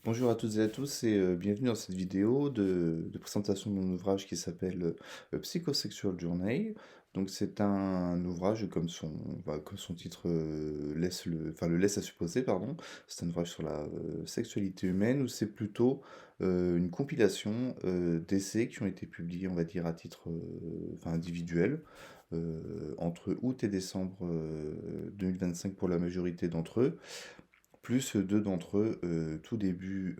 Bonjour à toutes et à tous et bienvenue dans cette vidéo de présentation de mon ouvrage qui s'appelle Psychosexual Journey. Donc c'est un ouvrage comme son titre le laisse à supposer, pardon. C'est un ouvrage sur la sexualité humaine où c'est plutôt une compilation d'essais qui ont été publiés, on va dire, à titre individuel entre août et décembre 2025 pour la majorité d'entre eux plus deux d'entre eux tout début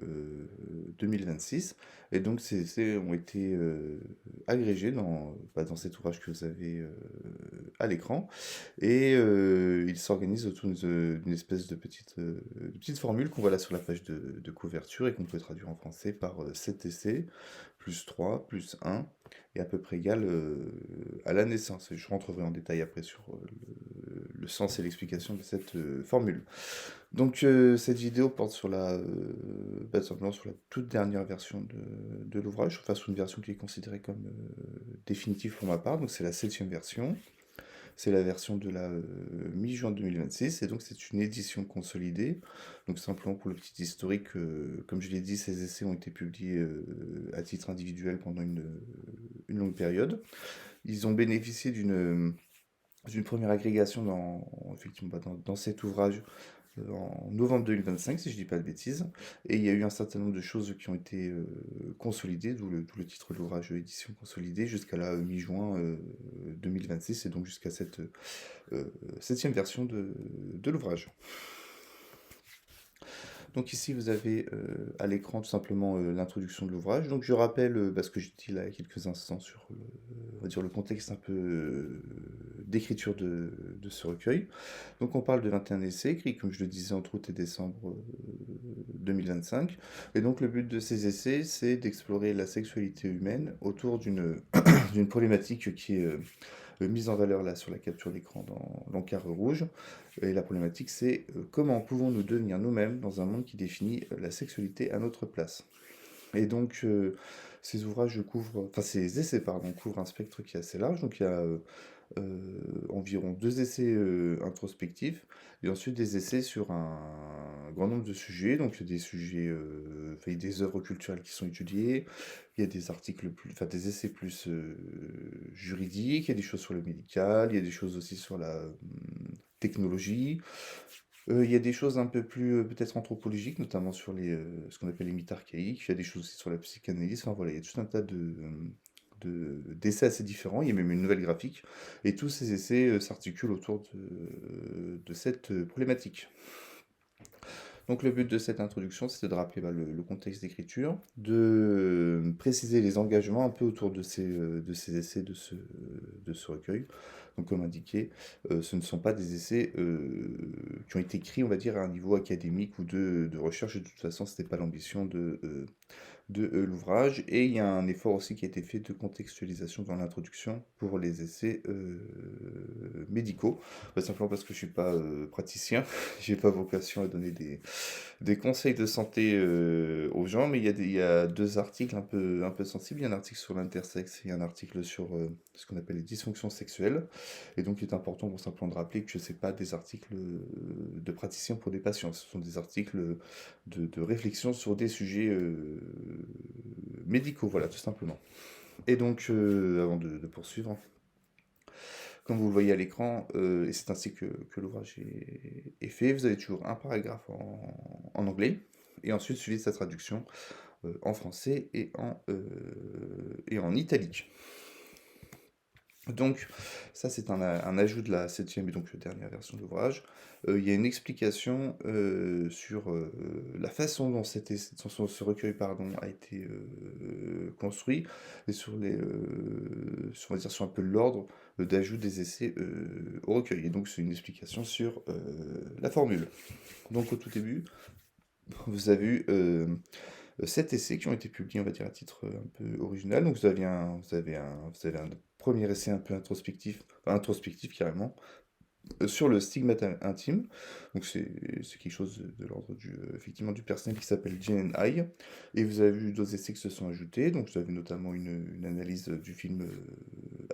2026. Et donc ces essais ont été agrégés dans cet ouvrage que vous avez à l'écran. Et ils s'organisent autour d'une espèce de petite formule qu'on voit là sur la page de couverture et qu'on peut traduire en français par 7 essais, plus 3 plus un et à peu près égal à la naissance. Et je rentrerai en détail après sur le sens et l'explication de cette formule. Donc cette vidéo porte sur simplement sur la toute dernière version de l'ouvrage, enfin sur une version qui est considérée comme définitive pour ma part, donc c'est la septième version, c'est la version de la mi-juin 2026, et donc c'est une édition consolidée, donc simplement pour le petit historique, comme je l'ai dit, ces essais ont été publiés à titre individuel pendant une longue période. Ils ont bénéficié d'une première agrégation effectivement, dans cet ouvrage en novembre 2025, si je dis pas de bêtises. Et il y a eu un certain nombre de choses qui ont été consolidées, d'où le titre de l'ouvrage édition consolidée, jusqu'à la mi-juin 2026, et donc jusqu'à cette septième version de l'ouvrage. Donc ici, vous avez à l'écran tout simplement l'introduction de l'ouvrage. Donc je rappelle ce que j'ai dit là il y a quelques instants sur on va dire le contexte un peu d'écriture de ce recueil. Donc on parle de 21 essais écrits, comme je le disais, entre août et décembre 2025. Et donc le but de ces essais, c'est d'explorer la sexualité humaine autour d'une problématique qui est mise en valeur là sur la capture d'écran dans l'encart rouge. Et la problématique, c'est comment pouvons-nous devenir nous-mêmes dans un monde qui définit la sexualité à notre place. Et donc, ces essais, pardon, couvrent un spectre qui est assez large. Donc, il y a environ deux essais introspectifs et ensuite des essais sur un grand nombre de sujets. Donc, il y a des sujets, il y a des œuvres culturelles qui sont étudiées, il y a des articles des essais plus juridiques, il y a des choses sur le médical, il y a des choses aussi sur la technologie. Il y a des choses un peu plus peut-être anthropologiques, notamment sur ce qu'on appelle les mythes archaïques. Il y a des choses aussi sur la psychanalyse. Enfin voilà, il y a tout un tas d'essais assez différents. Il y a même une nouvelle graphique. Et tous ces essais s'articulent autour de cette problématique. Donc le but de cette introduction, c'était de rappeler le contexte d'écriture, de préciser les engagements un peu autour de ces essais, de ce recueil. Donc comme indiqué, ce ne sont pas des essais qui ont été écrits, on va dire, à un niveau académique ou de recherche. De toute façon, ce n'était pas l'ambition de l'ouvrage. Et il y a un effort aussi qui a été fait de contextualisation dans l'introduction pour les essais médicaux. Simplement parce que je suis pas praticien, j'ai pas vocation à donner des conseils de santé aux gens, mais il y a deux articles un peu sensibles. Il y a un article sur l'intersexe et un article sur ce qu'on appelle les dysfonctions sexuelles. Et donc il est important pour simplement de rappeler que ce n'est pas des articles de praticiens pour des patients, ce sont des articles de réflexion sur des sujets médicaux, voilà, tout simplement. Et donc, avant de poursuivre, comme vous le voyez à l'écran, et c'est ainsi que l'ouvrage est fait, vous avez toujours un paragraphe en anglais, et ensuite suivi de sa traduction en français et en italique. Donc, ça, c'est un ajout de la septième et donc dernière version de l'ouvrage. Il y a une explication sur la façon dont ce recueil pardon, a été construit et on va dire, sur un peu l'ordre d'ajout des essais au recueil. Et donc, c'est une explication sur la formule. Donc, au tout début, vous avez eu 7 essais qui ont été publiés, on va dire, à titre un peu original. Donc vous avez un premier essai un peu introspectif, enfin, introspectif carrément, sur le stigmate intime. Donc c'est quelque chose de l'ordre effectivement du personnel qui s'appelle Jane and I. Et vous avez vu d'autres essais qui se sont ajoutés. Donc vous avez notamment une analyse du film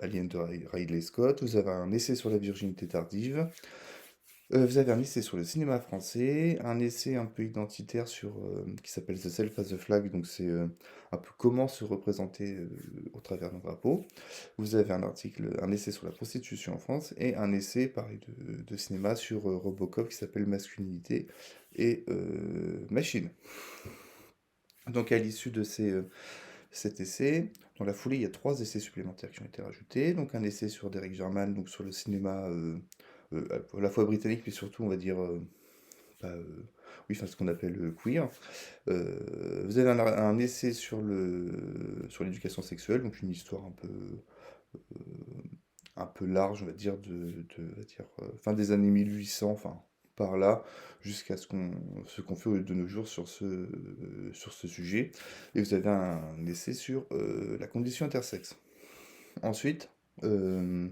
Alien de Ridley Scott. Vous avez un essai sur la virginité tardive. Vous avez un essai sur le cinéma français, un essai un peu identitaire qui s'appelle The Self as a Flag, donc c'est un peu comment se représenter au travers d'un drapeau. Vous avez un essai sur la prostitution en France et un essai, pareil, de cinéma sur Robocop qui s'appelle Masculinité et Machine. Donc à l'issue de cet essai, dans la foulée, il y a trois essais supplémentaires qui ont été rajoutés. Donc un essai sur Derek Jarman, donc sur le cinéma à la fois britannique, mais surtout, on va dire, bah, oui, enfin, ce qu'on appelle queer. Vous avez un essai sur l'éducation sexuelle, donc une histoire un peu large, on va dire, on va dire, fin des années 1800, enfin, par là, jusqu'à ce qu'on fait de nos jours sur ce sujet. Et vous avez un essai sur la condition intersexe. Ensuite, euh,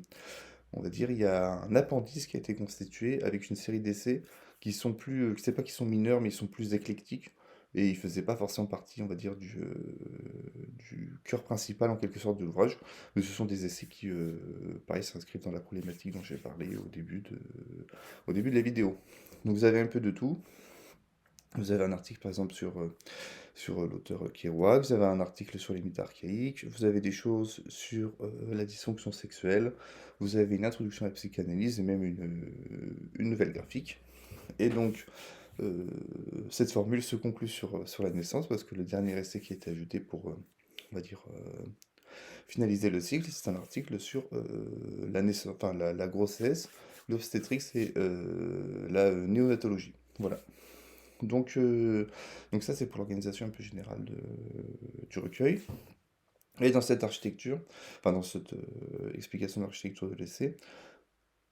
on va dire, il y a un appendice qui a été constitué avec une série d'essais qui sont plus, c'est pas qu'ils sont mineurs, mais ils sont plus éclectiques. Et ils faisaient pas forcément partie, on va dire, du cœur principal en quelque sorte de l'ouvrage. Mais ce sont des essais qui, pareil, s'inscrivent dans la problématique dont j'ai parlé au début de la vidéo. Donc vous avez un peu de tout. Vous avez un article par exemple sur l'auteur Kerouac, vous avez un article sur les mythes archaïques, vous avez des choses sur la dysfonction sexuelle, vous avez une introduction à la psychanalyse et même une nouvelle graphique. Et donc, euh, cette formule se conclut sur la naissance parce que le dernier essai qui a été ajouté pour, on va dire, finaliser le cycle, c'est un article sur la naissance, enfin la grossesse, l'obstétrique et la néonatologie. Voilà. Donc, euh, donc ça, c'est pour l'organisation un peu générale du recueil. Et dans cette architecture, enfin dans cette explication d'architecture de l'essai,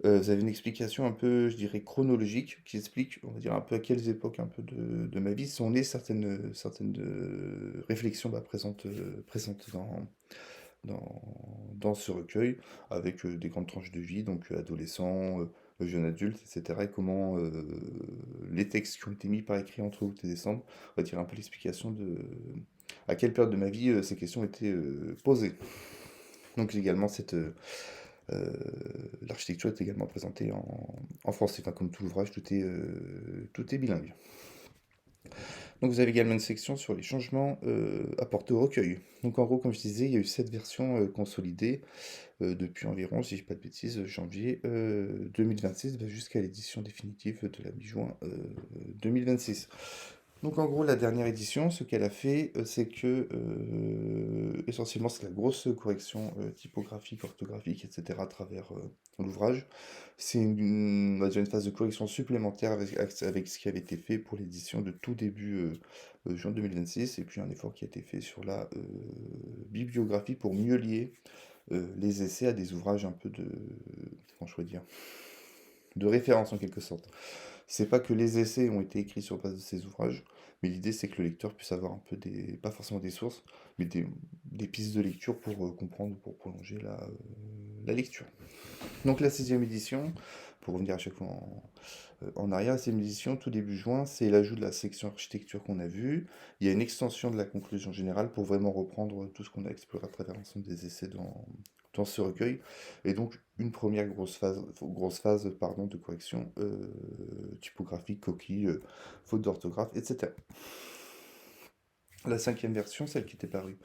vous avez une explication un peu, je dirais, chronologique, qui explique, on va dire, un peu à quelles époques un peu de ma vie sont nées certaines réflexions présentes dans, dans ce recueil, avec des grandes tranches de vie, donc adolescents, jeunes adultes, etc. Et comment les textes qui ont été mis par écrit entre août et décembre, on va dire un peu l'explication de à quelle période de ma vie ces questions étaient posées. Donc également euh, l'architecture est également présentée en français, enfin comme tout l'ouvrage, tout est bilingue. Donc vous avez également une section sur les changements apportés au recueil. Donc en gros, comme je disais, il y a eu 7 versions consolidées depuis environ, si je dis pas de bêtises, janvier 2026 bah, jusqu'à l'édition définitive de la mi-juin 2026. Donc en gros, la dernière édition, ce qu'elle a fait, c'est que essentiellement c'est la grosse correction typographique, orthographique, etc. à travers l'ouvrage. C'est on va dire une phase de correction supplémentaire avec ce qui avait été fait pour l'édition de tout début juin 2026, et puis un effort qui a été fait sur la bibliographie pour mieux lier les essais à des ouvrages un peu comment je pourrais dire, de référence en quelque sorte. C'est pas que les essais ont été écrits sur base de ces ouvrages, mais l'idée c'est que le lecteur puisse avoir un peu pas forcément des sources, mais des pistes de lecture pour comprendre, pour prolonger la lecture. Donc la 6e édition, pour revenir à chaque fois en arrière, la 6e édition, tout début juin, c'est l'ajout de la section architecture qu'on a vue. Il y a une extension de la conclusion générale pour vraiment reprendre tout ce qu'on a exploré à travers l'ensemble des essais dans ce recueil. Et donc une première grosse phase pardon, de correction typographique, coquille, faute d'orthographe, etc. La 5e version, celle qui était parue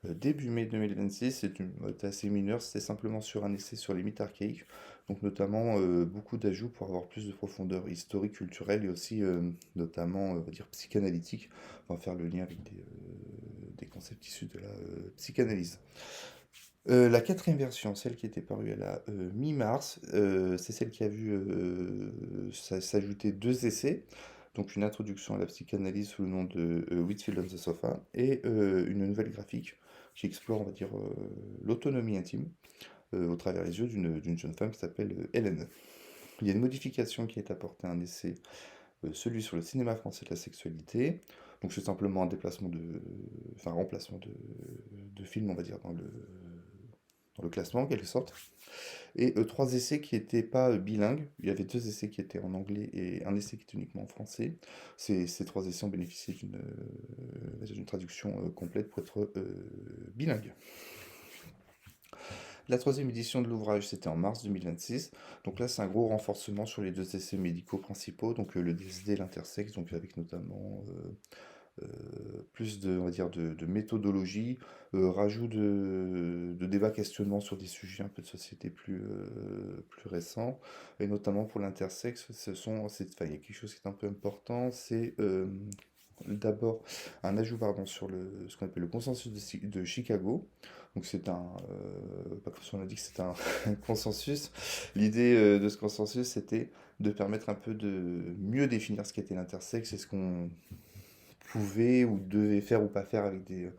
début mai 2026, c'est une note assez mineure, c'était simplement sur un essai sur les mythes archaïques, donc notamment beaucoup d'ajouts pour avoir plus de profondeur historique, culturelle et aussi notamment, on va dire, psychanalytique. On va faire le lien avec des concepts issus de la psychanalyse. La 4e version, celle qui était parue à la mi-mars, c'est celle qui a vu s'ajouter 2 essais. Donc une introduction à la psychanalyse sous le nom de Whitfield on the Sofa et une nouvelle graphique qui explore, on va dire, l'autonomie intime au travers les yeux d'une jeune femme qui s'appelle Hélène. Il y a une modification qui est apportée à un essai, celui sur le cinéma français de la sexualité. Donc c'est simplement un enfin un remplacement de film, on va dire, dans le classement en quelque sorte. Et 3 essais qui n'étaient pas bilingues. Il y avait 2 essais qui étaient en anglais et un essai qui était uniquement en français. Ces 3 essais ont bénéficié d'une traduction complète pour être bilingue. La troisième édition de l'ouvrage, c'était en mars 2026. Donc là, c'est un gros renforcement sur les deux essais médicaux principaux, donc le DSD et l'intersexe, donc avec notamment plus de, on va dire, de méthodologie, rajout de débats questionnements sur des sujets un peu de société plus récents, et notamment pour l'intersexe, enfin, il y a quelque chose qui est un peu important, c'est d'abord un ajout pardon, sur ce qu'on appelle le consensus de Chicago. Donc c'est pas comme si on a dit que c'était un, un consensus. L'idée de ce consensus, c'était de permettre un peu de mieux définir ce qu'était l'intersexe et ce qu'on pouvait ou devait faire ou pas faire avec de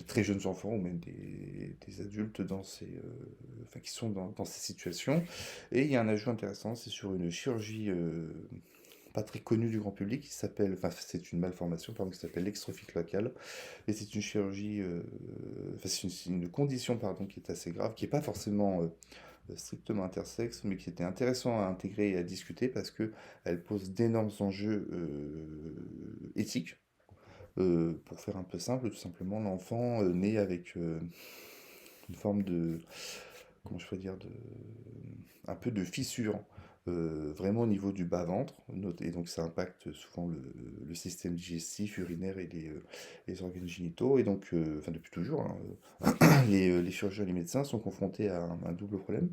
très jeunes enfants ou même des adultes enfin, qui sont dans ces situations. Et il y a un ajout intéressant, c'est sur une chirurgie pas très connue du grand public qui s'appelle, enfin c'est une malformation pardon, qui s'appelle l'extrophie cloacale. Et c'est une chirurgie, enfin c'est une condition pardon, qui est assez grave, qui n'est pas forcément strictement intersexe, mais qui était intéressant à intégrer et à discuter parce que elle pose d'énormes enjeux éthiques. Pour faire un peu simple, tout simplement, l'enfant naît avec une forme de, comment je peux dire, un peu de fissure, vraiment au niveau du bas-ventre, et donc ça impacte souvent le système digestif, urinaire et les organes génitaux, et donc, enfin depuis toujours, hein, les chirurgiens et les médecins sont confrontés à un double problème.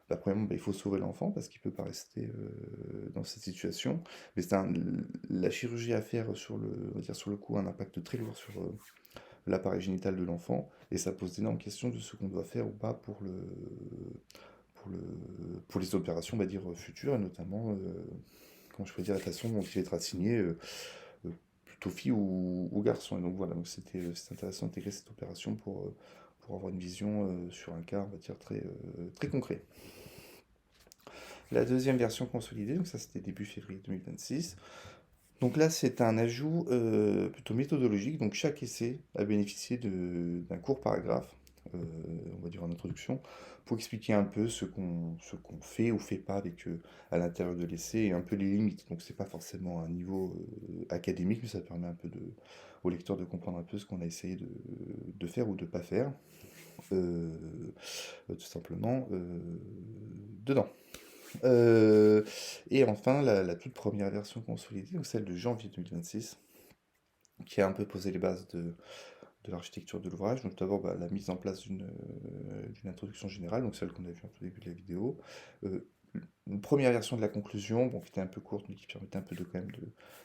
Bah, premièrement, bah, il faut sauver l'enfant parce qu'il ne peut pas rester dans cette situation. Mais la chirurgie à faire on va dire sur le coup a un impact très lourd sur l'appareil génital de l'enfant et ça pose d'énormes questions de ce qu'on doit faire ou pas pour le, pour les opérations, on va dire, futures, et notamment, comment je pourrais dire, la façon dont il va être assigné, plutôt fille ou garçon. Et donc voilà, donc c'était intéressant d'intégrer cette opération pour avoir une vision sur un cas, on va dire, très concret. La deuxième version consolidée, donc ça c'était début février 2026. Donc là c'est un ajout plutôt méthodologique, donc chaque essai a bénéficié d'un court paragraphe, on va dire en introduction, pour expliquer un peu ce qu'on fait ou fait pas à l'intérieur de l'essai et un peu les limites. Donc c'est pas forcément un niveau académique, mais ça permet un peu au lecteur de comprendre un peu ce qu'on a essayé de faire ou de pas faire, euh, tout simplement dedans. Euh, et enfin, la toute première version consolidée, donc celle de janvier 2026, qui a un peu posé les bases de l'architecture de l'ouvrage. Donc d'abord, bah, la mise en place d'une introduction générale, donc celle qu'on a vue au tout début de la vidéo. Euh, une première version de la conclusion, bon, qui était un peu courte, mais qui permettait un peu quand même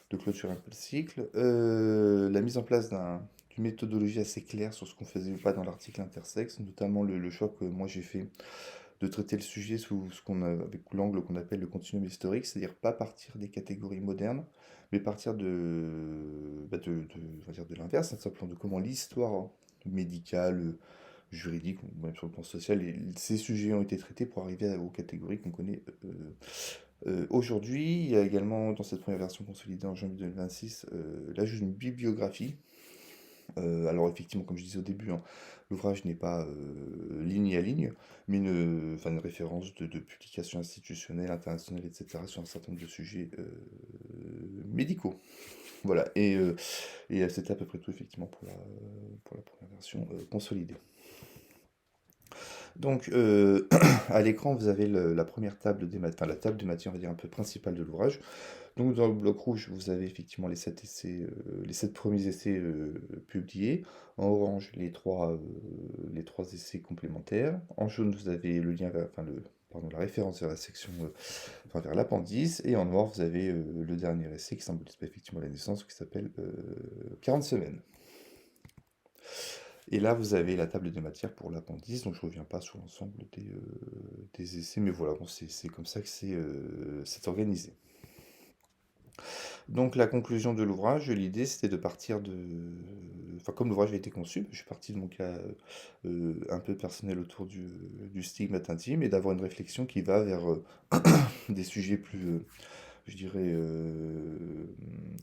de clôturer un peu le cycle. La mise en place d'une méthodologie assez claire sur ce qu'on faisait ou pas dans l'article intersexe, notamment le choix que moi j'ai fait de traiter le sujet sous avec l'angle qu'on appelle le continuum historique, c'est-à-dire pas partir des catégories modernes, mais partir on va dire de l'inverse, hein, simplement de comment l'histoire médicale, juridique, ou même sur le plan social, ces sujets ont été traités pour arriver aux catégories qu'on connaît aujourd'hui. Il y a également, dans cette première version consolidée en janvier 2026, l'ajout d'une bibliographie alors effectivement, comme je disais au début, hein, l'ouvrage n'est pas ligne à ligne, mais enfin, une référence de publications institutionnelles, internationales, etc., sur un certain nombre de sujets médicaux. Voilà, et c'était à peu près tout effectivement pour la première version consolidée. Donc, à l'écran, vous avez la première table enfin la table des matières, on va dire, un peu principale de l'ouvrage. Donc dans le bloc rouge, vous avez effectivement les 7 essais, les 7 premiers essais publiés. En orange, les trois essais complémentaires. En jaune, vous avez le lien enfin pardon, la référence vers la section, enfin vers l'appendice. Et en noir, vous avez le dernier essai qui symbolise effectivement la naissance, qui s'appelle 40 semaines. Et là, vous avez la table des matières pour l'appendice, donc je ne reviens pas sur l'ensemble des essais, mais voilà, bon, c'est comme ça que c'est organisé. Donc la conclusion de l'ouvrage, l'idée c'était de partir de... Enfin comme l'ouvrage a été conçu, je suis parti de mon cas un peu personnel autour du stigmate intime et d'avoir une réflexion qui va vers des sujets plus, je dirais,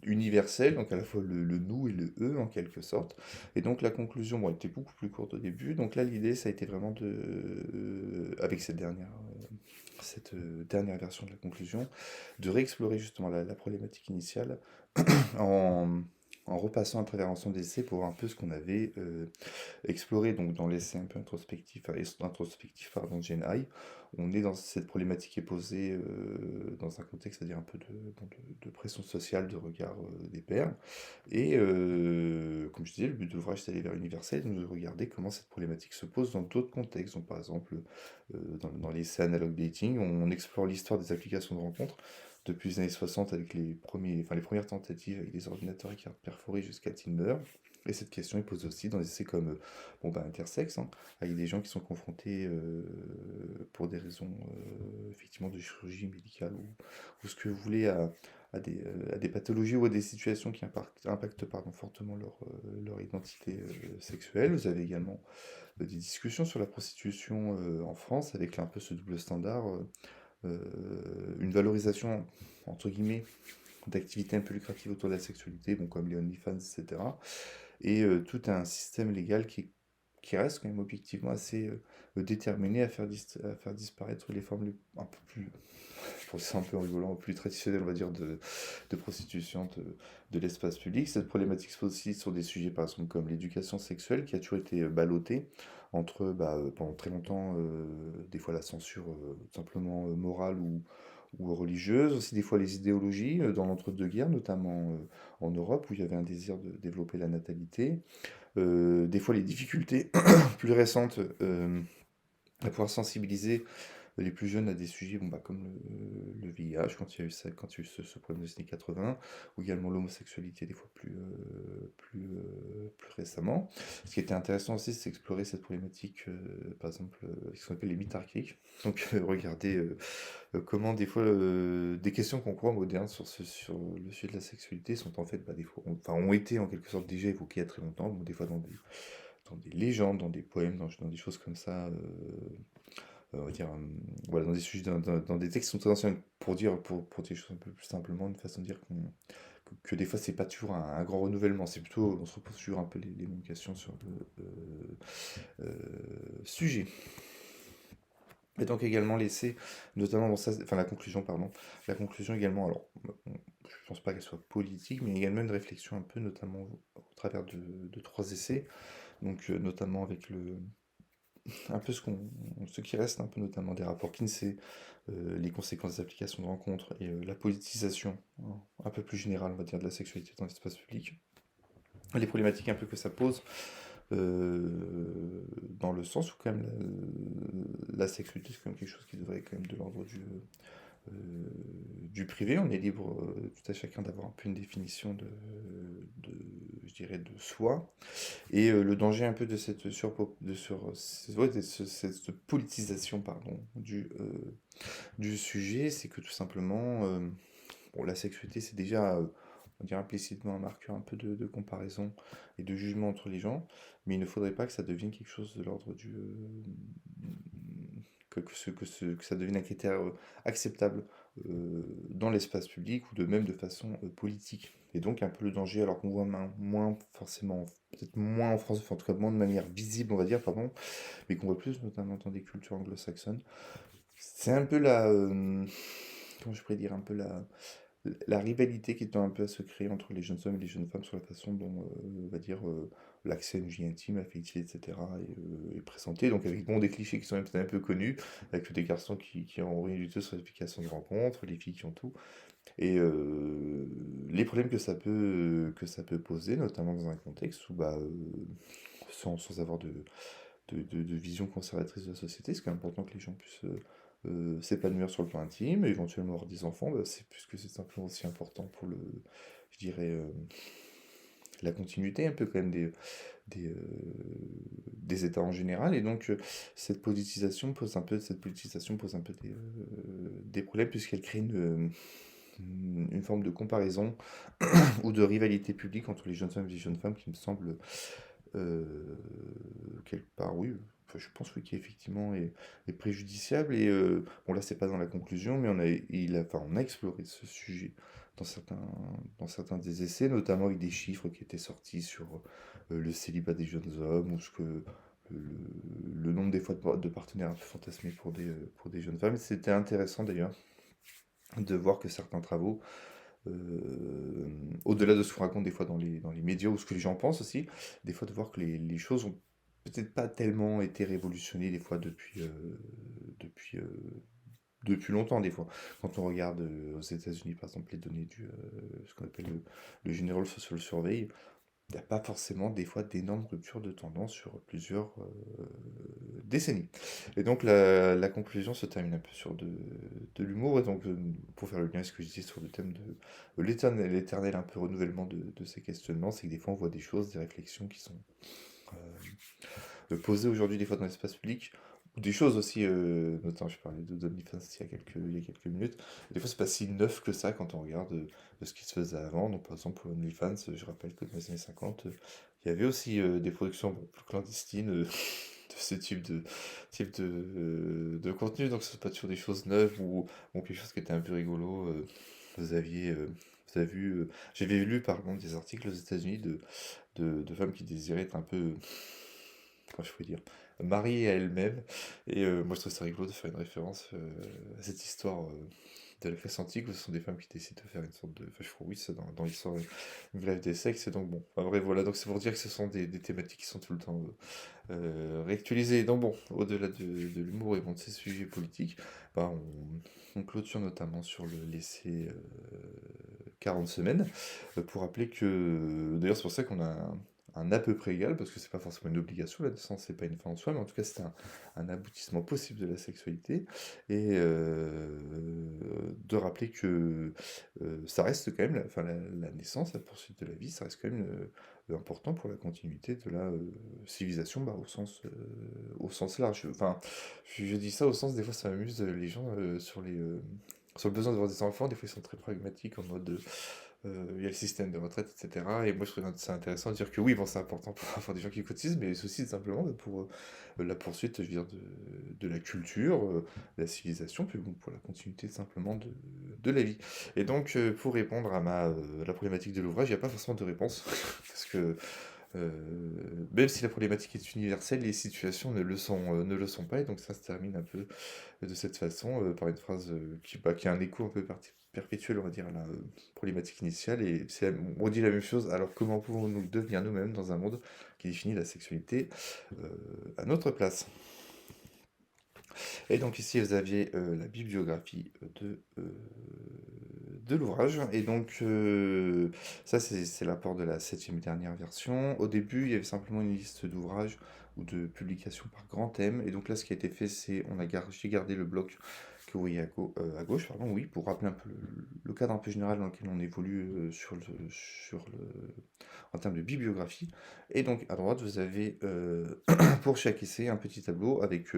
universels, donc à la fois le nous et le eux en quelque sorte. Et donc la conclusion, bon, était beaucoup plus courte au début, donc là l'idée ça a été vraiment avec cette dernière version de la conclusion, de réexplorer justement la problématique initiale en, en repassant à travers l'ensemble des essais pour voir un peu ce qu'on avait exploré. Donc dans l'essai un peu introspectif pardon, de Jane High, on est dans cette problématique qui est posée dans un contexte, c'est-à-dire un peu de pression sociale, de regard des pairs. Et comme je disais, le but de l'ouvrage, c'est d'aller vers l'universel, donc de regarder comment cette problématique se pose dans d'autres contextes. Donc par exemple, dans l'essai Analog Dating, on explore l'histoire des applications de rencontres depuis les années 60 avec les premières tentatives avec des ordinateurs à carte perforée jusqu'à Tinder. Et cette question est posée aussi dans des essais comme Intersex, hein, avec des gens qui sont confrontés pour des raisons effectivement de chirurgie médicale ou ce que vous voulez à des pathologies ou à des situations qui impactent pardon, fortement leur identité sexuelle. Vous avez également des discussions sur la prostitution en France avec là, un peu ce double standard, une valorisation entre guillemets d'activités un peu lucratives autour de la sexualité, bon, comme les OnlyFans, etc. Et tout un système légal qui reste quand même objectivement assez déterminé à faire disparaître les formes un peu plus, je trouve ça un peu rigolant, plus traditionnelles, on va dire, de prostitution de l'espace public. Cette problématique se pose aussi sur des sujets, par exemple, comme l'éducation sexuelle, qui a toujours été ballottée entre, pendant très longtemps, des fois la censure tout simplement morale ou religieuse, aussi des fois les idéologies dans l'entre-deux-guerres, notamment en Europe, où il y avait un désir de développer la natalité. Des fois les difficultés plus récentes à pouvoir sensibiliser les plus jeunes à des sujets comme le VIH, quand il y a eu ça, quand il y a eu ce problème des années 80, ou également l'homosexualité des fois plus récemment. Ce qui était intéressant aussi, c'est d'explorer cette problématique, par exemple, ce qu'on appelle les mythes archaïques. Donc, regarder comment des fois des questions qu'on croit modernes sur le sujet de la sexualité sont en fait, des fois, ont été en quelque sorte déjà évoquées il y a très longtemps, bon, des fois dans des légendes, dans des poèmes, dans des choses comme ça, on va dire, voilà, dans des sujets, dans des textes qui sont très anciens, pour dire les choses un peu plus simplement, une façon de dire que des fois c'est pas toujours un grand renouvellement, c'est plutôt, on se repose toujours un peu les mêmes questions sur le sujet. Et donc également l'essai, notamment dans ça, enfin la conclusion, pardon, la conclusion également, alors je pense pas qu'elle soit politique, mais également une réflexion un peu, notamment au travers de trois essais, donc notamment avec un peu ce qui reste, un peu notamment des rapports Kinsey, les conséquences des applications de rencontres et la politisation, hein, un peu plus générale, on va dire, de la sexualité dans l'espace public. Les problématiques un peu que ça pose, dans le sens où quand même la sexualité c'est quand même quelque chose qui devrait être quand même de l'ordre euh, du privé. On est libre tout à chacun d'avoir un peu une définition je dirais, de soi. Et le danger un peu de cette cette politisation pardon, du sujet, c'est que tout simplement, bon, la sexualité, c'est déjà, on dirait implicitement un marqueur un peu de comparaison et de jugement entre les gens, mais il ne faudrait pas que ça devienne quelque chose de l'ordre que ça devienne un critère acceptable dans l'espace public ou de même de façon politique. Et donc un peu le danger, alors qu'on voit moins forcément, peut-être moins en France, enfin, en tout cas moins de manière visible, on va dire, pardon, mais qu'on voit plus notamment dans des cultures anglo-saxonnes. C'est un peu comment je pourrais dire, un peu la rivalité qui tend un peu à se créer entre les jeunes hommes et les jeunes femmes sur la façon dont, on va dire, l'accès à une vie intime, affective, etc. est présenté. Donc avec bon, des clichés qui sont même peut-être un peu connus, avec des garçons qui ont rien du tout sur l'application de rencontre, les filles qui ont tout. Et les problèmes que ça peut poser, notamment dans un contexte où, sans avoir de vision conservatrice de la société, c'est quand même important que les gens puissent s'épanouir sur le plan intime, et éventuellement avoir des enfants, c'est puisque c'est simplement aussi important pour je dirais, la continuité un peu quand même des, euh, des États en général. Et donc cette politisation pose un peu des problèmes puisqu'elle crée une forme de comparaison ou de rivalité publique entre les jeunes hommes et les jeunes femmes qui me semble quelque part, oui, enfin, je pense oui, qui effectivement est préjudiciable. Et bon, là, c'est pas dans la conclusion, mais on a exploré ce sujet dans dans certains des essais, notamment avec des chiffres qui étaient sortis sur le célibat des jeunes hommes ou le nombre des fois de partenaires un peu fantasmés pour des jeunes femmes. C'était intéressant d'ailleurs de voir que certains travaux au-delà de ce qu'on raconte des fois dans les médias ou ce que les gens pensent aussi, des fois de voir que les choses ont peut-être pas tellement été révolutionnées des fois depuis, depuis longtemps des fois. Quand on regarde aux États-Unis par exemple les données ce qu'on appelle le General Social Survey, il n'y a pas forcément des fois d'énormes ruptures de tendance sur plusieurs décennies. Et donc la conclusion se termine un peu sur de l'humour, et donc pour faire le lien avec ce que je disais sur le thème de l'éternel un peu renouvellement de ces questionnements, c'est que des fois on voit des choses, des réflexions qui sont posées aujourd'hui des fois dans l'espace public, ou des choses aussi, notamment je parlais de d'OnlyFans il y a quelques minutes, des fois c'est pas si neuf que ça quand on regarde de ce qui se faisait avant. Donc par exemple pour OnlyFans, je rappelle que dans les années 50, il y avait aussi des productions bon, plus clandestines de ce type de contenu, donc c'est pas toujours des choses neuves ou quelque chose qui était un peu rigolo. Vous aviez, vous avez vu, j'avais lu par exemple des articles aux États-Unis de femmes qui désiraient être un peu, comment je pourrais dire, mariées à elles-mêmes. Et moi je trouve ça rigolo de faire une référence à cette histoire de la Grèce antique, où ce sont des femmes qui décident de faire une sorte de. Enfin, je crois, oui, c'est dans l'histoire une grève des sexes, et donc bon. Enfin, bref, voilà, donc c'est pour dire que ce sont des thématiques qui sont tout le temps réactualisées. Donc bon, au-delà de l'humour et bon, de ces sujets politiques, bah, on clôture notamment sur le laisser 40 semaines, pour rappeler que. D'ailleurs, c'est pour ça qu'on a un à peu près égal, parce que c'est pas forcément une obligation, la naissance c'est pas une fin en soi, mais en tout cas c'est un aboutissement possible de la sexualité, et de rappeler que ça reste quand même, enfin la naissance, la poursuite de la vie, ça reste quand même important pour la continuité de la civilisation, bah, au sens large. Enfin, je dis ça au sens, des fois ça m'amuse, les gens sur le besoin d'avoir des enfants, des fois ils sont très pragmatiques en mode il y a le système de retraite, etc. Et moi, je trouve ça intéressant de dire que oui, bon, c'est important pour avoir des gens qui cotisent, mais c'est aussi simplement pour la poursuite, je veux dire, de la culture, de la civilisation, puis bon, pour la continuité simplement de la vie. Et donc, pour répondre à la problématique de l'ouvrage, il n'y a pas forcément de réponse, parce que même si la problématique est universelle, les situations ne le sont pas, et donc ça se termine un peu de cette façon, par une phrase qui a un écho un peu perpétuel, on va dire, à la problématique initiale. Et on dit la même chose, alors comment pouvons-nous devenir nous-mêmes dans un monde qui définit la sexualité à notre place? Et donc ici, vous aviez la bibliographie de l'ouvrage. Et donc, ça, c'est l'apport de la septième et dernière version. Au début, il y avait simplement une liste d'ouvrages ou de publications par grand thème. Et donc là, ce qui a été fait, c'est j'ai gardé le bloc que vous voyez à gauche, pardon, oui, pour rappeler un peu le cadre un peu général dans lequel on évolue en termes de bibliographie. Et donc, à droite, vous avez pour chaque essai un petit tableau avec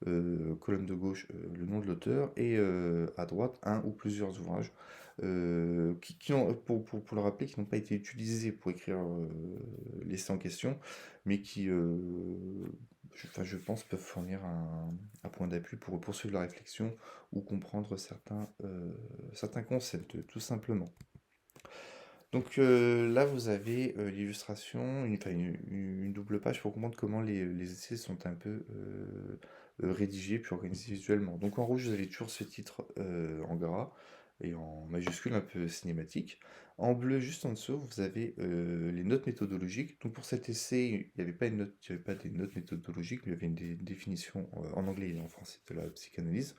colonne de gauche le nom de l'auteur, et à droite un ou plusieurs ouvrages qui ont, pour le rappeler, qui n'ont pas été utilisés pour écrire l'essai en question, mais qui, enfin, je pense, peuvent fournir un point d'appui pour poursuivre la réflexion ou comprendre certains concepts, tout simplement. Donc là, vous avez l'illustration, enfin, une double page pour comprendre comment les essais sont un peu rédigés puis organisés visuellement. Donc en rouge, vous avez toujours ce titre en gras et en majuscule un peu cinématique. En bleu, juste en dessous, vous avez les notes méthodologiques. Donc pour cet essai, il n'y avait pas il y avait pas des notes méthodologiques, mais il y avait une définition en anglais et en français de la psychanalyse.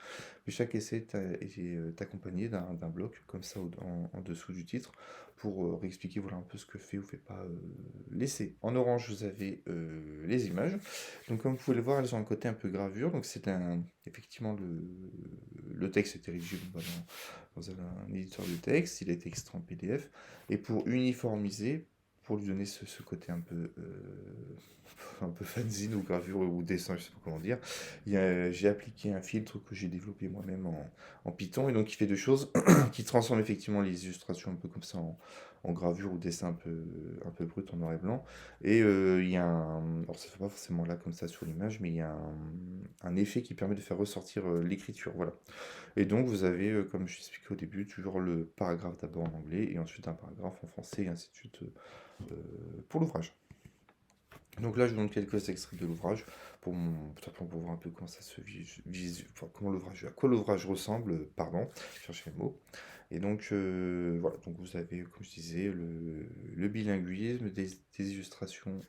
Mais chaque essai est accompagné d'un bloc comme ça en dessous du titre pour réexpliquer voilà un peu ce que fait ou fait pas l'essai. En orange, vous avez les images. Donc comme vous pouvez le voir, elles ont un côté un peu gravure. Donc effectivement, le texte était rédigé dans un éditeur de texte, il a été extrait en PDF. Et pour uniformiser, pour lui donner ce côté un peu fanzine ou gravure ou dessin, je sais pas comment dire, j'ai appliqué un filtre que j'ai développé moi-même en Python, et donc il fait deux choses, qui transforme effectivement les illustrations un peu comme ça en gravure ou dessin un peu brut en noir et blanc. Et il y a alors ça ne fait pas forcément là comme ça sur l'image, mais il y a un effet qui permet de faire ressortir l'écriture, voilà. Et donc vous avez, comme je l'expliquais au début, toujours le paragraphe d'abord en anglais et ensuite un paragraphe en français, et ainsi de suite pour l'ouvrage. Donc là, je vous donne quelques extraits de l'ouvrage tout simplement pour voir un peu comment ça se enfin, comment l'ouvrage, à quoi l'ouvrage ressemble, pardon, je cherchais le mot. Et donc, voilà, donc vous avez, comme je disais, le bilinguisme, des illustrations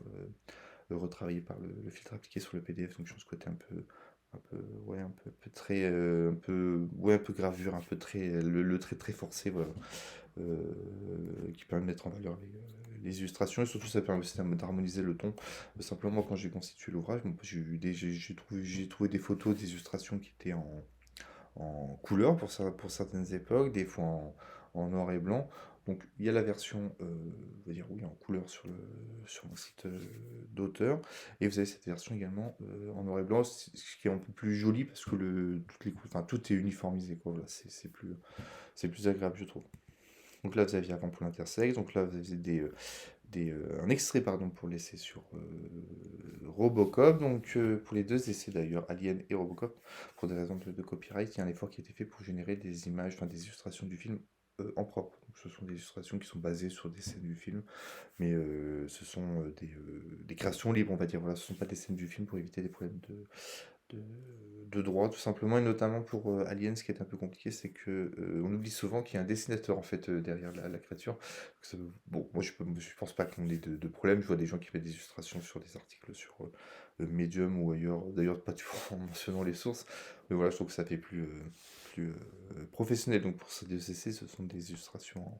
retravaillées par le filtre appliqué sur le PDF, donc sur ce côté un peu, ouais, un peu très, un peu, ouais, un peu gravure, un peu très, le trait très forcé, voilà, qui permet de mettre en valeur les illustrations, et surtout ça permet aussi d'harmoniser le ton. Simplement, quand j'ai constitué l'ouvrage, bon, j'ai trouvé des photos d'illustrations qui étaient en couleur pour certaines époques, des fois en noir et blanc. Donc il y a la version, on va dire oui, en couleur sur mon site d'auteur, et vous avez cette version également en noir et blanc, ce qui est un peu plus joli parce que enfin, tout est uniformisé, quoi. Voilà, c'est plus agréable, je trouve. Donc là, vous aviez avant pour l'intersexe, donc là, vous aviez un extrait pardon, pour l'essai sur Robocop. Donc pour les deux essais d'ailleurs, Alien et Robocop, pour des raisons de copyright, il y a un effort qui a été fait pour générer des images, enfin des illustrations du film en propre. Donc, ce sont des illustrations qui sont basées sur des scènes du film, mais ce sont des créations libres, on va dire. Voilà, ce ne sont pas des scènes du film pour éviter des problèmes de, de droit, tout simplement, et notamment pour Alien, ce qui est un peu compliqué, c'est que on oublie souvent qu'il y a un dessinateur en fait derrière la créature. Donc, bon, moi je pense pas qu'on ait de problème. Je vois des gens qui mettent des illustrations sur des articles sur Medium ou ailleurs, d'ailleurs pas toujours en mentionnant les sources, mais voilà, je trouve que ça fait plus professionnel. Donc pour ces deux essais, ce sont des illustrations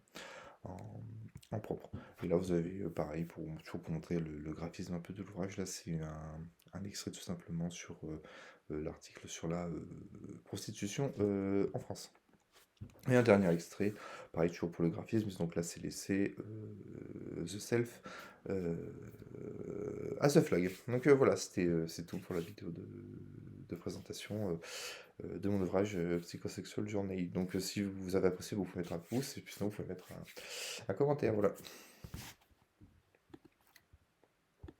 en, en propre. Et là, vous avez pareil, toujours pour montrer le graphisme un peu de l'ouvrage, là, c'est un extrait tout simplement sur l'article sur la prostitution en France. Et un dernier extrait, pareil, toujours pour le graphisme, donc là, c'est l'essai The Self as a Flag. Donc voilà, c'est tout pour la vidéo de présentation de mon ouvrage Psychosexual Journey. Donc si vous avez apprécié, vous pouvez mettre un pouce, et puis sinon, vous pouvez mettre un commentaire, voilà.